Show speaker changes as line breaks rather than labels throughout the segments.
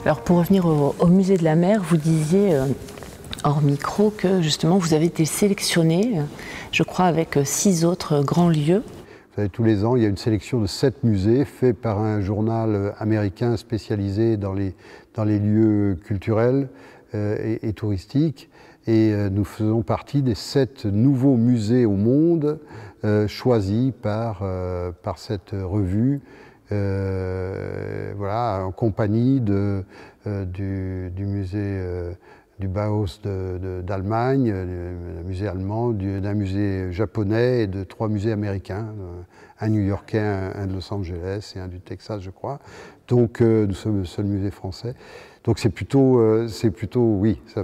Alors pour revenir au musée de la mer, vous disiez hors micro que justement vous avez été sélectionné, je crois avec 6 autres grands lieux.
Vous savez, tous les ans, il y a une sélection de 7 musées faits par un journal américain spécialisé dans les lieux culturels et touristiques. Et nous faisons partie des 7 nouveaux musées au monde choisis par cette revue, voilà, en compagnie du musée du Bauhaus d'Allemagne, d'un musée allemand, d'un musée japonais et de 3 musées américains, un new-yorkais, un de Los Angeles et un du Texas, je crois. Donc nous sommes le seul musée français. Donc c'est plutôt, oui, ça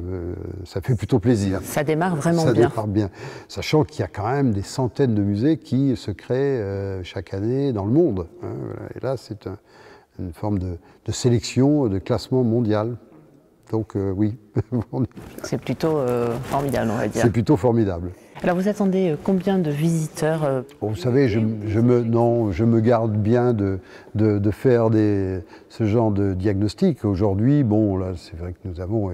fait plutôt plaisir.
Ça démarre vraiment bien.
Ça démarre bien, sachant qu'il y a quand même des centaines de musées qui se créent chaque année dans le monde. Hein, voilà. Et là, c'est une forme de sélection, de classement mondial. Donc oui.
C'est plutôt formidable, on va dire.
C'est plutôt formidable.
Alors vous attendez combien de visiteurs
Bon, vous savez, je me garde bien de faire ce genre de diagnostic. Aujourd'hui, bon, là, c'est vrai que nous avons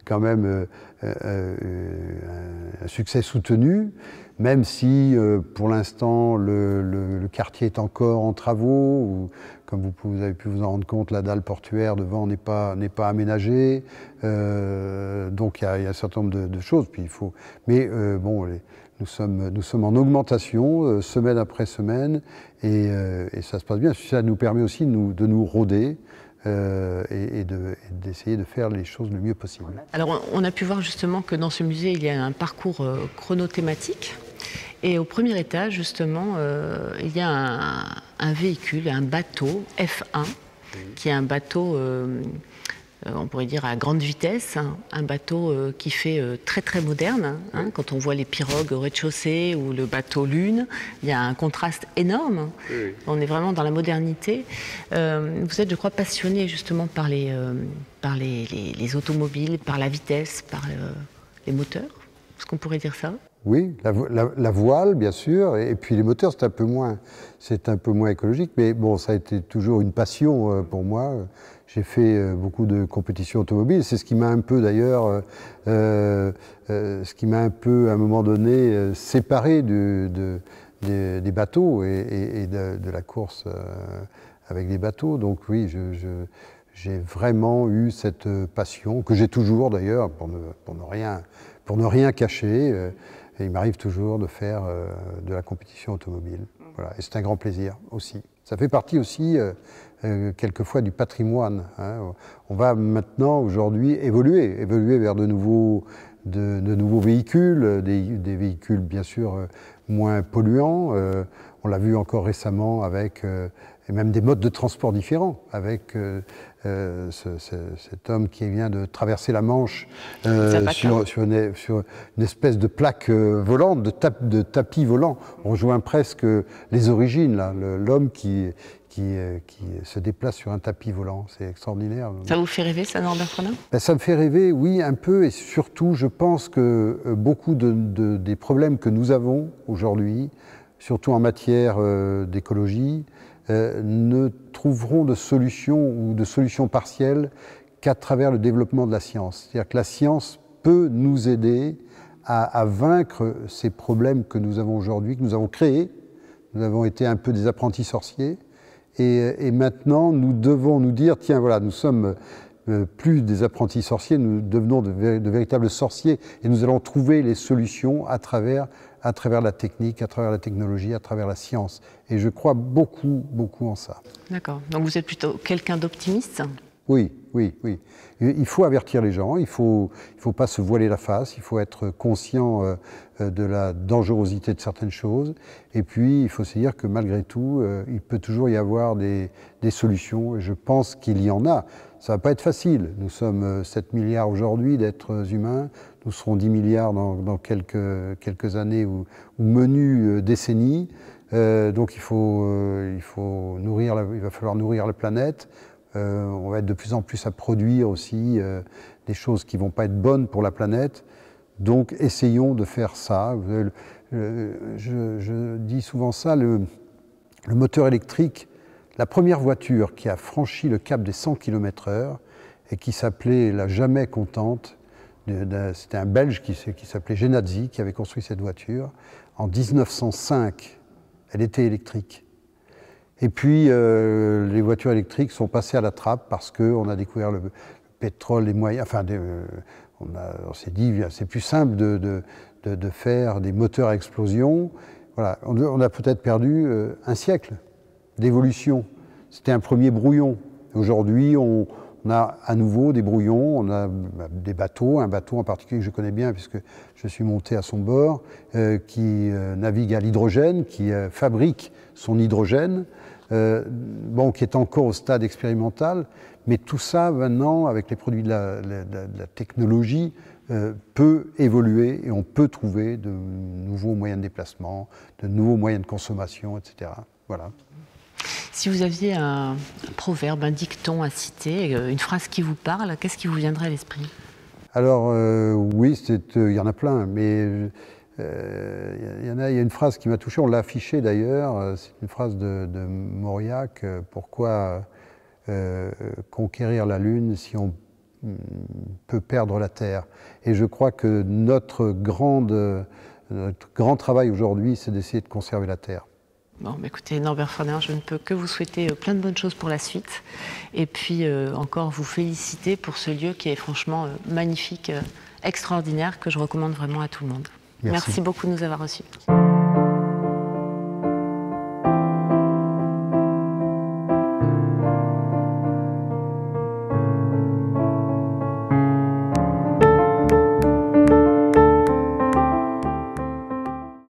quand même un succès soutenu, même si pour l'instant le quartier est encore en travaux. Ou, comme vous avez pu vous en rendre compte, la dalle portuaire devant n'est pas aménagée. Donc il y a un certain nombre de choses. Puis mais bon, nous sommes en augmentation semaine après semaine et ça se passe bien. Ça nous permet aussi de nous rôder et d'essayer de faire les choses le mieux possible.
Alors on a pu voir justement que dans ce musée il y a un parcours chronothématique. Et au premier étage, justement, il y a un véhicule, un bateau F1, qui est un bateau, on pourrait dire à grande vitesse, hein, un bateau qui fait très très moderne. Hein, quand on voit les pirogues au rez-de-chaussée ou le bateau Lune, il y a un contraste énorme. Oui. On est vraiment dans la modernité. Vous êtes, je crois, passionné justement par les automobiles, par la vitesse, par les moteurs. Est-ce qu'on pourrait dire ça ?
Oui, la voile, bien sûr, et puis les moteurs, c'est un peu moins écologique, mais bon, ça a été toujours une passion pour moi. J'ai fait beaucoup de compétitions automobiles, c'est ce qui m'a un peu d'ailleurs, ce qui m'a un peu, à un moment donné, séparé des bateaux et de la course avec des bateaux. Donc oui, j'ai vraiment eu cette passion, que j'ai toujours d'ailleurs, pour ne rien cacher. Et il m'arrive toujours de faire de la compétition automobile. Voilà. Et c'est un grand plaisir aussi. Ça fait partie aussi, quelquefois, du patrimoine. Hein. On va maintenant, aujourd'hui, évoluer vers de nouveaux véhicules, des véhicules, bien sûr, moins polluants. On l'a vu encore récemment avec, et même des modes de transport différents, avec cet homme qui vient de traverser la Manche sur une espèce de plaque volante, de tapis volant. On rejoint presque les origines, là, l'homme qui se déplace sur un tapis volant. C'est extraordinaire.
Ça vous fait rêver, ça, Norbert Fronin ?
Ben, ça me fait rêver, oui, un peu, et surtout, je pense que beaucoup des problèmes que nous avons aujourd'hui, surtout en matière d'écologie, ne trouveront de solution ou de solution partielle qu'à travers le développement de la science. C'est-à-dire que la science peut nous aider à vaincre ces problèmes que nous avons aujourd'hui, que nous avons créés. Nous avons été un peu des apprentis sorciers. Et maintenant, nous devons nous dire, tiens, voilà, nous sommes plus des apprentis sorciers, nous devenons de véritables sorciers et nous allons trouver les solutions à travers la technique, à travers la technologie, à travers la science. Et je crois beaucoup, beaucoup en ça.
D'accord. Donc vous êtes plutôt quelqu'un d'optimiste ?
Oui. Il faut avertir les gens, il ne faut pas se voiler la face, il faut être conscient de la dangerosité de certaines choses. Et puis, il faut se dire que malgré tout, il peut toujours y avoir des solutions. Et je pense qu'il y en a. Ça ne va pas être facile. Nous sommes 7 milliards aujourd'hui d'êtres humains. Nous serons 10 milliards dans quelques années ou menues décennies. Donc il va falloir nourrir la planète. On va être de plus en plus à produire aussi des choses qui ne vont pas être bonnes pour la planète. Donc essayons de faire ça. Je dis souvent ça, le moteur électrique, la première voiture qui a franchi le cap des 100 km/h et qui s'appelait la Jamais Contente. C'était un Belge qui s'appelait Genadzi qui avait construit cette voiture. En 1905, elle était électrique. Et puis, les voitures électriques sont passées à la trappe parce qu'on a découvert le pétrole, les moyens. Enfin, on s'est dit, c'est plus simple de faire des moteurs à explosion. Voilà. On a peut-être perdu un siècle d'évolution. C'était un premier brouillon. Aujourd'hui, on a à nouveau des brouillons, on a des bateaux, un bateau en particulier que je connais bien puisque je suis monté à son bord, qui navigue à l'hydrogène, qui fabrique son hydrogène, bon, qui est encore au stade expérimental, mais tout ça maintenant, avec les produits de la technologie, peut évoluer et on peut trouver de nouveaux moyens de déplacement, de nouveaux moyens de consommation, etc. Voilà.
Si vous aviez un proverbe, un dicton à citer, une phrase qui vous parle, qu'est-ce qui vous viendrait à l'esprit?
Alors oui, il y en a plein, mais il y a une phrase qui m'a touché, on l'a affichée d'ailleurs, c'est une phrase de Mauriac, pourquoi conquérir la Lune si on peut perdre la Terre? Et je crois que notre grand travail aujourd'hui, c'est d'essayer de conserver la Terre.
Bon, écoutez, Norbert Fournier, je ne peux que vous souhaiter plein de bonnes choses pour la suite. Et puis encore vous féliciter pour ce lieu qui est franchement magnifique, extraordinaire, que je recommande vraiment à tout le monde. Merci beaucoup de nous avoir reçus.